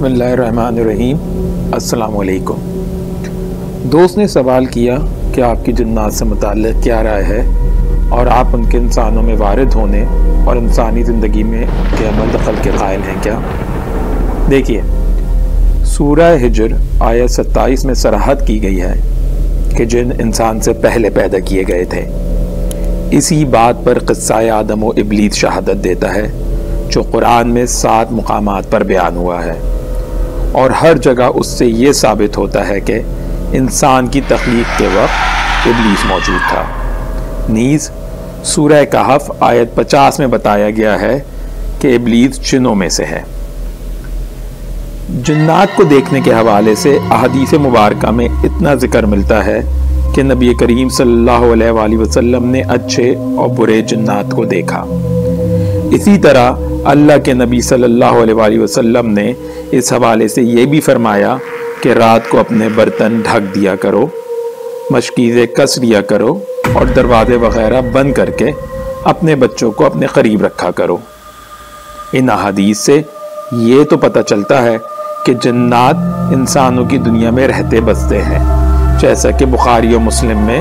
بسم اللہ الرحمن الرحیم۔ السلام علیکم۔ دوست نے سوال کیا کہ آپ کی جنات سے متعلق کیا رائے ہے اور آپ ان کے انسانوں میں وارد ہونے اور انسانی زندگی میں کے عمل دخل کے قائل ہیں کیا؟ دیکھیے، سورہ ہجر آیت 27 میں صراحت کی گئی ہے کہ جن انسان سے پہلے پیدا کیے گئے تھے۔ اسی بات پر قصہ آدم و ابلیس شہادت دیتا ہے جو قرآن میں 7 مقامات پر بیان ہوا ہے، اور ہر جگہ اس سے یہ ثابت ہوتا ہے کہ انسان کی تخلیق کے وقت ابلیس موجود تھا۔ نیز سورہ کہف آیت 50 میں بتایا گیا ہے کہ ابلیس جنوں میں سے ہے۔ جنات کو دیکھنے کے حوالے سے احادیث مبارکہ میں اتنا ذکر ملتا ہے کہ نبی کریم صلی اللہ علیہ وآلہ وسلم نے اچھے اور برے جنات کو دیکھا۔ اسی طرح اللہ کے نبی صلی اللہ علیہ وآلہ وسلم نے اس حوالے سے یہ بھی فرمایا کہ رات کو اپنے برتن ڈھک دیا کرو، مشکیزیں کس لیا کرو اور دروازے وغیرہ بند کر کے اپنے بچوں کو اپنے قریب رکھا کرو۔ ان احادیث سے یہ تو پتہ چلتا ہے کہ جنات انسانوں کی دنیا میں رہتے بستے ہیں، جیسا کہ بخاری و مسلم میں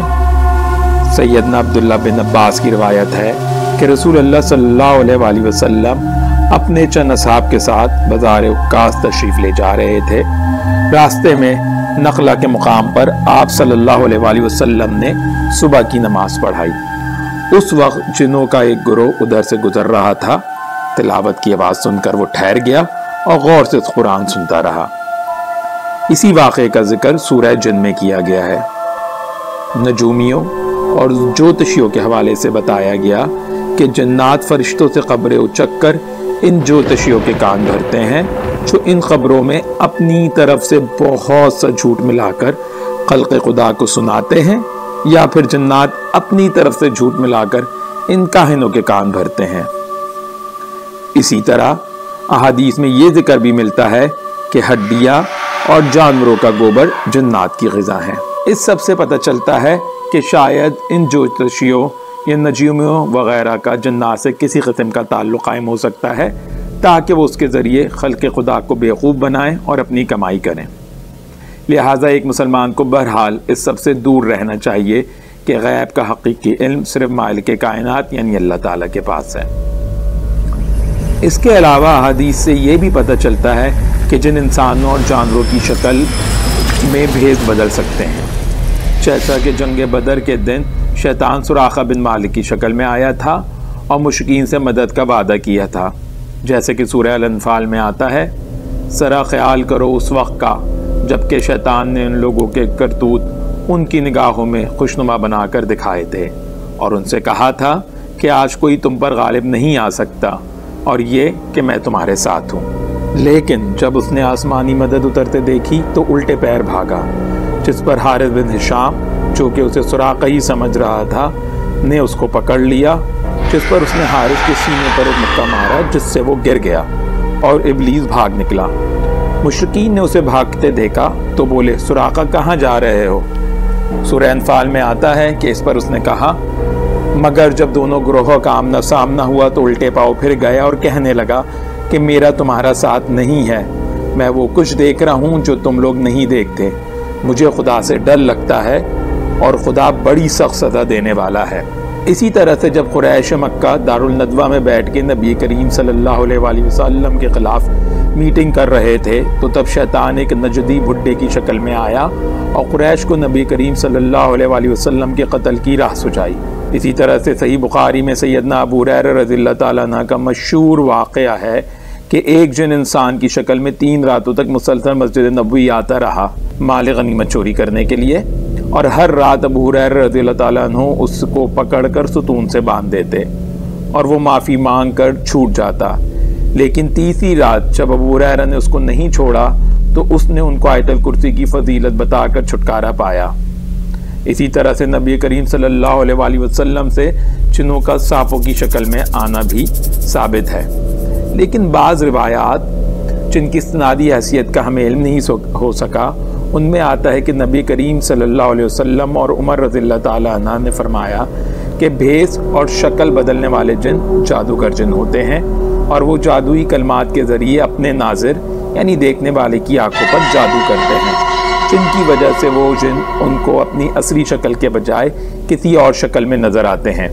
سیدنا عبداللہ بن عباس کی روایت ہے کہ رسول اللہ صلی اللہ علیہ وآلہ وسلم اپنے چند اصحاب کے ساتھ بازار عکاظ تشریف لے جا رہے تھے۔ راستے میں نخلا کے مقام پر آپ صلی اللہ علیہ وآلہ وسلم نے صبح کی نماز پڑھائی۔ اس وقت جنوں کا ایک گروہ ادھر سے گزر رہا تھا۔ تلاوت کی آواز سن کر وہ ٹھہر گیا اور غور سے قرآن سنتا رہا۔ اسی واقعے کا ذکر سورہ جن میں کیا گیا ہے۔ نجومیوں اور جوتشیوں کے حوالے سے بتایا گیا کہ جنات فرشتوں سے خبریں اچک کر ان جوتشیوں کے کان بھرتے ہیں جو ان خبروں میں اپنی طرف سے بہت سا جھوٹ ملا کر خلق خدا کو سناتے ہیں، یا پھر جنات اپنی طرف سے جھوٹ ملا کر ان کاہنوں کے کان بھرتے ہیں۔ اسی طرح احادیث میں یہ ذکر بھی ملتا ہے کہ ہڈیاں اور جانوروں کا گوبر جنات کی غذا ہیں۔ اس سب سے پتہ چلتا ہے کہ شاید ان جوتشیوں یا نجومیوں وغیرہ کا جنات سے کسی قسم کا تعلق قائم ہو سکتا ہے تاکہ وہ اس کے ذریعے خلق خدا کو بیوقوف بنائیں اور اپنی کمائی کریں۔ لہٰذا ایک مسلمان کو بہرحال اس سب سے دور رہنا چاہیے کہ غیب کا حقیقی علم صرف مالک کائنات یعنی اللہ تعالیٰ کے پاس ہے۔ اس کے علاوہ حدیث سے یہ بھی پتہ چلتا ہے کہ جن انسانوں اور جانوروں کی شکل میں بھید بدل سکتے ہیں، جیسا کہ جنگ بدر کے دن شیطان سراقہ بن مالک کی شکل میں آیا تھا اور مشرکین سے مدد کا وعدہ کیا تھا، جیسے کہ سورہ الانفال میں آتا ہے، ذرا خیال کرو اس وقت کا جبکہ شیطان نے ان لوگوں کے کرتوت ان کی نگاہوں میں خوشنما بنا کر دکھائے تھے اور ان سے کہا تھا کہ آج کوئی تم پر غالب نہیں آ سکتا اور یہ کہ میں تمہارے ساتھ ہوں۔ لیکن جب اس نے آسمانی مدد اترتے دیکھی تو الٹے پیر بھاگا، جس پر حارث بن ہشام جو کہ اسے سراقہ ہی سمجھ رہا تھا نے اس کو پکڑ لیا، جس پر اس نے حارث کے سینے پر ایک مکہ مارا جس سے وہ گر گیا اور ابلیس بھاگ نکلا۔ مشرکین نے اسے بھاگتے دیکھا تو بولے، سراقہ کہاں جا رہے ہو؟ سورہ انفال میں آتا ہے کہ اس پر اس نے کہا، مگر جب دونوں گروہوں کا آمنا سامنا ہوا تو الٹے پاؤں پھر گیا اور کہنے لگا کہ میرا تمہارا ساتھ نہیں ہے، میں وہ کچھ دیکھ رہا ہوں جو تم لوگ نہیں دیکھتے، مجھے خدا سے ڈر لگتا ہے اور خدا بڑی سخت سزا دینے والا ہے۔ اسی طرح سے جب قریش مکہ دارالندوہ میں بیٹھ کے نبی کریم صلی اللہ علیہ وآلہ وسلم کے خلاف میٹنگ کر رہے تھے تو تب شیطان ایک نجدی بھڈے کی شکل میں آیا اور قریش کو نبی کریم صلی اللہ علیہ وآلہ وسلم کے قتل کی راہ سجائی۔ اسی طرح سے صحیح بخاری میں سیدنا ابو ہریرہ رضی اللہ تعالیٰ عنہ کا مشہور واقعہ ہے کہ ایک جن انسان کی شکل میں 3 راتوں تک مسلسل مسجد نبوی آتا رہا مال غنیمت چوری کرنے کے لیے، اور ہر رات ابو ہریرہ رضی اللہ تعالیٰ عنہ اس کو پکڑ کر ستون سے باندھ دیتے اور وہ معافی مانگ کر چھوٹ جاتا۔ لیکن تیسری رات جب ابو ہریرہ نے اس کو نہیں چھوڑا تو اس نے ان کو آیت الکرسی کی فضیلت بتا کر چھٹکارا پایا۔ اسی طرح سے نبی کریم صلی اللہ علیہ وآلہ وسلم سے جنوں کا سانپوں کی شکل میں آنا بھی ثابت ہے۔ لیکن بعض روایات جن کی استنادی حیثیت کا ہمیں علم نہیں ہو سکا، ان میں آتا ہے کہ نبی کریم صلی اللہ علیہ وسلم اور عمر رضی اللہ تعالیٰ عنہ نے فرمایا کہ بھیس اور شکل بدلنے والے جن جادوگر جن ہوتے ہیں اور وہ جادوئی کلمات کے ذریعے اپنے ناظر یعنی دیکھنے والے کی آنکھوں پر جادو کرتے ہیں، جن کی وجہ سے وہ جن ان کو اپنی اصلی شکل کے بجائے کسی اور شکل میں نظر آتے ہیں،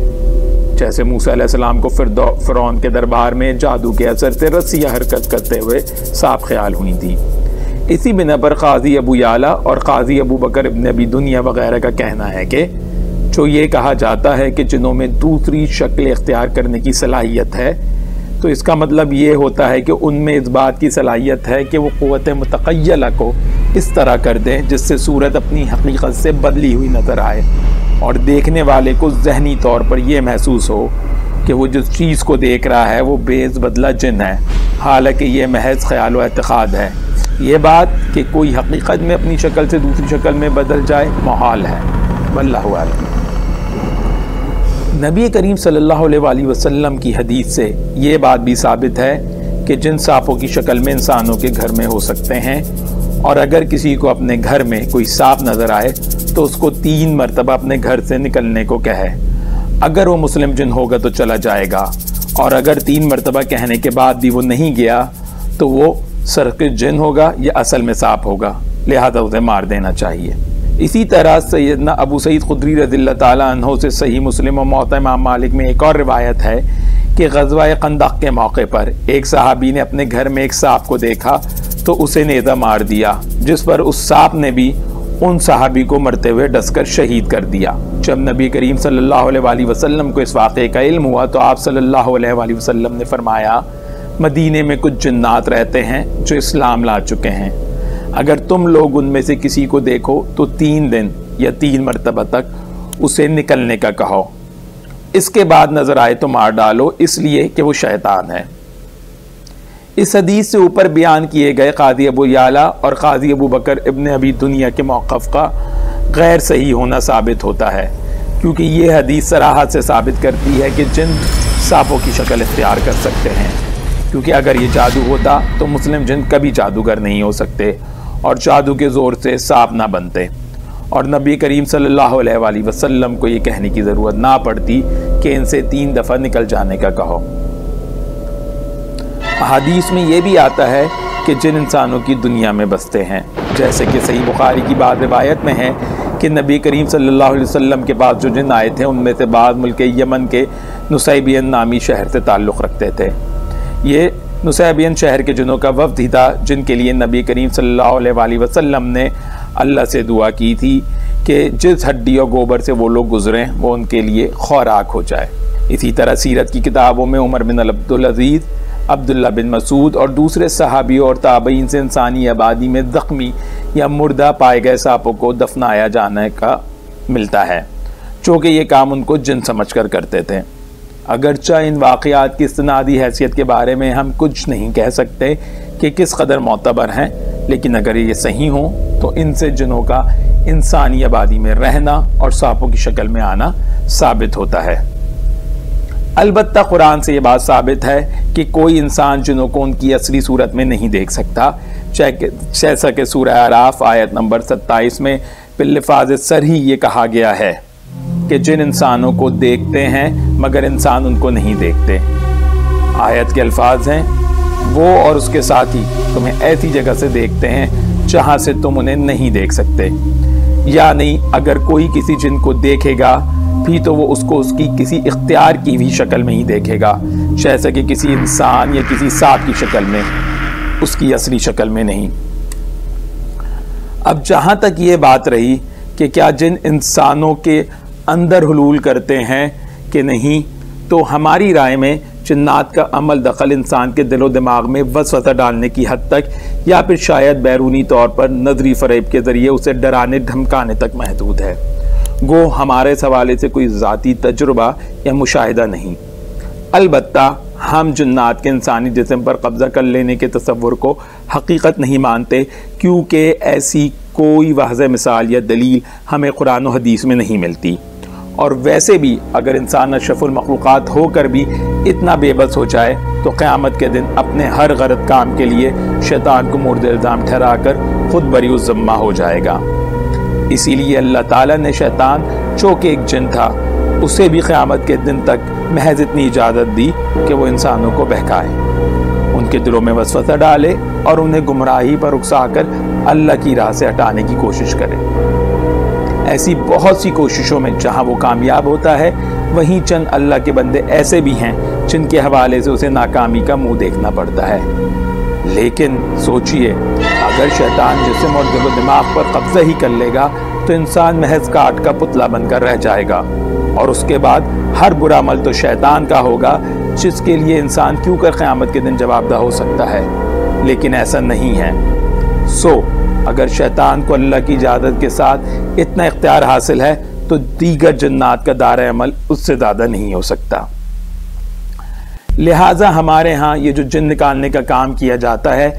جیسے موسیٰ علیہ السلام کو فرعون کے دربار میں جادو کے اثر سے رسیاں حرکت کرتے ہوئے صاف خیال ہوئی تھی۔ اسی بنا پر قاضی ابو یعلا اور قاضی ابو بکر ابن ابی دنیا وغیرہ کا کہنا ہے کہ جو یہ کہا جاتا ہے کہ جنوں میں دوسری شکل اختیار کرنے کی صلاحیت ہے، تو اس کا مطلب یہ ہوتا ہے کہ ان میں اس بات کی صلاحیت ہے کہ وہ قوت متقیلہ کو اس طرح کر دیں جس سے صورت اپنی حقیقت سے بدلی ہوئی نظر آئے اور دیکھنے والے کو ذہنی طور پر یہ محسوس ہو کہ وہ جس چیز کو دیکھ رہا ہے وہ بیز بدلہ جن ہے، حالانکہ یہ محض خیال و اعتقاد ہے۔ یہ بات کہ کوئی حقیقت میں اپنی شکل سے دوسری شکل میں بدل جائے محال ہے، واللہ اعلم۔ نبی کریم صلی اللہ علیہ وآلہ وسلم کی حدیث سے یہ بات بھی ثابت ہے کہ جن سانپوں کی شکل میں انسانوں کے گھر میں ہو سکتے ہیں، اور اگر کسی کو اپنے گھر میں کوئی سانپ نظر آئے تو اس کو 3 مرتبہ اپنے گھر سے نکلنے کو کہے۔ اگر وہ مسلم جن ہوگا تو چلا جائے گا، اور اگر 3 مرتبہ کہنے کے بعد بھی وہ نہیں گیا تو وہ سرکش جن ہوگا یا اصل میں سانپ ہوگا، لہذا اسے مار دینا چاہیے۔ اسی طرح سیدنا ابو سعید خدری رضی اللہ تعالیٰ عنہ سے صحیح مسلم و موطا امام مالک میں ایک اور روایت ہے کہ غزوہ خندق کے موقع پر ایک صحابی نے اپنے گھر میں ایک سانپ کو دیکھا تو اسے نیزہ مار دیا، جس پر اس سانپ نے بھی ان صحابی کو مرتے ہوئے ڈس کر شہید کر دیا۔ جب نبی کریم صلی اللہ علیہ وآلہ وسلم کو اس واقعے کا علم ہوا تو آپ صلی اللہ علیہ وآلہ وسلم نے فرمایا، مدینے میں کچھ جنات رہتے ہیں جو اسلام لا چکے ہیں، اگر تم لوگ ان میں سے کسی کو دیکھو تو 3 دن یا 3 مرتبہ تک اسے نکلنے کا کہو، اس کے بعد نظر آئے تو مار ڈالو، اس لیے کہ وہ شیطان ہے۔ اس حدیث سے اوپر بیان کیے گئے قاضی ابو یعلا اور قاضی ابو بکر ابن ابی دنیا کے موقف کا غیر صحیح ہونا ثابت ہوتا ہے، کیونکہ یہ حدیث صراحت سے ثابت کرتی ہے کہ جن سانپوں کی شکل اختیار کر سکتے ہیں، کیونکہ اگر یہ جادو ہوتا تو مسلم جن کبھی جادوگر نہیں ہو سکتے اور جادو کے زور سے سانپ نہ بنتے، اور نبی کریم صلی اللہ علیہ وآلہ وسلم کو یہ کہنے کی ضرورت نہ پڑتی کہ ان سے 3 دفعہ نکل جانے کا کہو۔ حدیث میں یہ بھی آتا ہے کہ جن انسانوں کی دنیا میں بستے ہیں، جیسے کہ صحیح بخاری کی بعض روایت میں ہے کہ نبی کریم صلی اللہ علیہ وسلم کے پاس جو جن آئے تھے ان میں سے بعض ملک یمن کے نصیبین نامی شہر سے تعلق رکھتے تھے۔ یہ نصیبین شہر کے جنوں کا وفد ہی تھا جن کے لیے نبی کریم صلی اللہ علیہ وآلہ وسلم نے اللہ سے دعا کی تھی کہ جس ہڈی اور گوبر سے وہ لوگ گزریں وہ ان کے لیے خوراک ہو جائے۔ اسی طرح سیرت کی کتابوں میں عمر بن عبدالعزیز، عبداللہ بن مسعود اور دوسرے صحابیوں اور تابعین سے انسانی آبادی میں زخمی یا مردہ پائے گئے سانپوں کو دفنایا جانے کا ملتا ہے، چونکہ یہ کام ان کو جن سمجھ کر کرتے تھے۔ اگرچہ ان واقعات کی استنادی حیثیت کے بارے میں ہم کچھ نہیں کہہ سکتے کہ کس قدر معتبر ہیں، لیکن اگر یہ صحیح ہوں تو ان سے جنوں کا انسانی آبادی میں رہنا اور سانپوں کی شکل میں آنا ثابت ہوتا ہے۔ البتہ قرآن سے یہ بات ثابت ہے کہ کوئی انسان جنوں کو ان کی اصلی صورت میں نہیں دیکھ سکتا، جیسا کہ سورہ اعراف آیت نمبر 27 میں باللفاظ صریح یہ کہا گیا ہے کہ جن انسانوں کو دیکھتے ہیں مگر انسان ان کو نہیں دیکھتے۔ آیت کے الفاظ ہیں، وہ اور اس کے ساتھی تمہیں ایسی جگہ سے دیکھتے ہیں جہاں سے تم انہیں نہیں دیکھ سکتے، یعنی اگر کوئی کسی جن کو دیکھے گا بھی تو وہ اس کو اس کی کسی اختیار کی بھی شکل میں ہی دیکھے گا، جیسا کہ کسی انسان یا کسی سانپ کی شکل میں، اس کی اصلی شکل میں نہیں۔ اب جہاں تک یہ بات رہی کہ کیا جن انسانوں کے اندر حلول کرتے ہیں کہ نہیں، تو ہماری رائے میں جنات کا عمل دخل انسان کے دل و دماغ میں وسوسہ ڈالنے کی حد تک یا پھر شاید بیرونی طور پر نظری فریب کے ذریعے اسے ڈرانے دھمکانے تک محدود ہے، گو ہمارے حوالے سے کوئی ذاتی تجربہ یا مشاہدہ نہیں۔ البتہ ہم جنات کے انسانی جسم پر قبضہ کر لینے کے تصور کو حقیقت نہیں مانتے، کیونکہ ایسی کوئی واضح مثال یا دلیل ہمیں قرآن و حدیث میں نہیں ملتی، اور ویسے بھی اگر انسان اشرف المخلوقات ہو کر بھی اتنا بے بس ہو جائے تو قیامت کے دن اپنے ہر غلط کام کے لیے شیطان کو مورد الزام ٹھہرا کر خود بری الذمہ ہو جائے گا۔ اسی لیے اللہ تعالیٰ نے شیطان جو کہ ایک جن تھا اسے بھی قیامت کے دن تک محض اتنی اجازت دی کہ وہ انسانوں کو بہکائے، ان کے دلوں میں وسوسہ ڈالے اور انہیں گمراہی پر اکسا کر اللہ کی راہ سے ہٹانے کی کوشش کرے۔ ایسی بہت سی کوششوں میں جہاں وہ کامیاب ہوتا ہے، وہیں چند اللہ کے بندے ایسے بھی ہیں جن کے حوالے سے اسے ناکامی کا منہ دیکھنا پڑتا ہے۔ لیکن سوچئے، اگر شیطان جسم اور دل و دماغ پر قبضہ ہی کر لے گا تو انسان محض کاٹ کا پتلا بن کر رہ جائے گا، اور اس کے بعد ہر برا عمل تو شیطان کا ہوگا، جس کے لیے انسان کیوں کر قیامت کے دن جواب دہ ہو سکتا ہے۔ لیکن ایسا نہیں ہے۔ اگر شیطان کو اللہ کی اجازت کے ساتھ اتنا اختیار حاصل ہے تو دیگر جنات کا دائرہ عمل اس سے زیادہ نہیں ہو سکتا۔ لہٰذا ہمارے ہاں یہ جو جن نکالنے کا کام کیا جاتا ہے،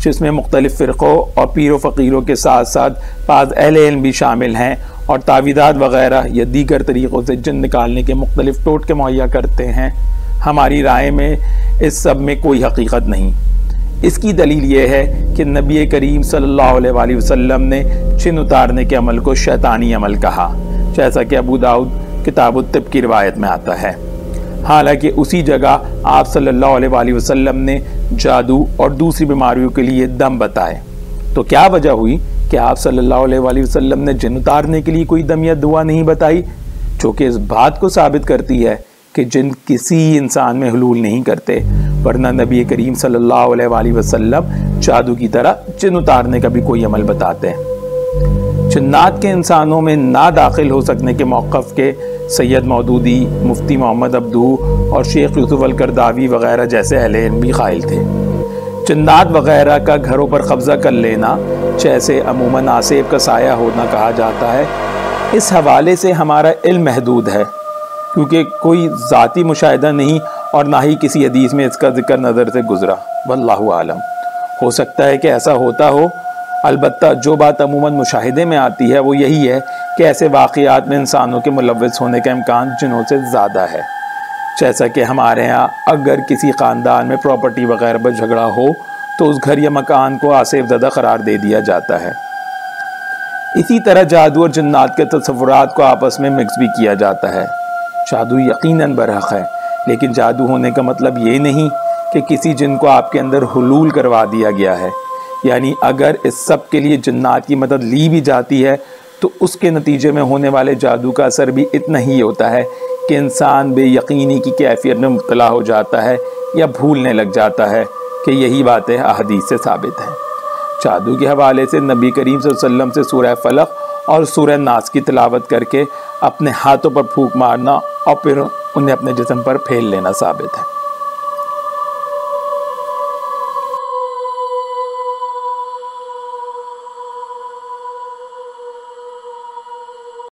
جس میں مختلف فرقوں اور پیر و فقیروں کے ساتھ ساتھ بعض اہل علم بھی شامل ہیں اور تعویذات وغیرہ یا دیگر طریقوں سے جن نکالنے کے مختلف ٹوٹکے مہیا کرتے ہیں، ہماری رائے میں اس سب میں کوئی حقیقت نہیں۔ اس کی دلیل یہ ہے کہ نبی کریم صلی اللہ علیہ وآلہ وسلم نے جن اتارنے کے عمل کو شیطانی عمل کہا، جیسا کہ ابو داؤد کتاب الطب کی روایت میں آتا ہے۔ حالانکہ اسی جگہ آپ صلی اللہ علیہ وآلہ وسلم نے جادو اور دوسری بیماریوں کے لیے دم بتائے، تو کیا وجہ ہوئی کہ آپ صلی اللہ علیہ وآلہ وسلم نے جن اتارنے کے لیے کوئی دم یا دعا نہیں بتائی، جو کہ اس بات کو ثابت کرتی ہے کہ جن کسی انسان میں حلول نہیں کرتے، ورنہ نبی کریم صلی اللہ علیہ وآلہ وسلم جادو کی طرح جن اتارنے کا بھی کوئی عمل بتاتے ہیں۔ جنات کے انسانوں میں نہ داخل ہو سکنے کے موقف کے سید مودودی، مفتی محمد عبدو اور شیخ یوسف القرداوی وغیرہ جیسے اہل علم بھی قائل تھے۔ جنات وغیرہ کا گھروں پر قبضہ کر لینا، جیسے عموماً آصف کا سایہ ہونا کہا جاتا ہے، اس حوالے سے ہمارا علم محدود ہے، کیونکہ کوئی ذاتی مشاہدہ نہیں اور نہ ہی کسی حدیث میں اس کا ذکر نظر سے گزرا۔ واللہ عالم، ہو سکتا ہے کہ ایسا ہوتا ہو، البتہ جو بات عموماً مشاہدے میں آتی ہے وہ یہی ہے کہ ایسے واقعات میں انسانوں کے ملوث ہونے کا امکان جنوں سے زیادہ ہے۔ جیسا کہ ہمارے ہاں اگر کسی خاندان میں پراپرٹی وغیرہ پر جھگڑا ہو تو اس گھر یا مکان کو آصف زدہ قرار دے دیا جاتا ہے۔ اسی طرح جادو اور جنات کے تصورات کو آپس میں مکس بھی کیا جاتا ہے۔ جادو یقیناً برحق ہے، لیکن جادو ہونے کا مطلب یہ نہیں کہ کسی جن کو آپ کے اندر حلول کروا دیا گیا ہے۔ یعنی اگر اس سب کے لیے جنات کی مدد لی بھی جاتی ہے تو اس کے نتیجے میں ہونے والے جادو کا اثر بھی اتنا ہی ہوتا ہے کہ انسان بے یقینی کی کیفیت میں مبتلا ہو جاتا ہے یا بھولنے لگ جاتا ہے کہ یہی باتیں احادیث سے ثابت ہیں۔ جادو کے حوالے سے نبی کریم صلی اللہ علیہ وسلم سے سورہ فلق اور سورہ ناس کی تلاوت کر کے اپنے ہاتھوں پر پھونک مارنا اور پھر انہیں اپنے جسم پر پھیل لینا ثابت ہے۔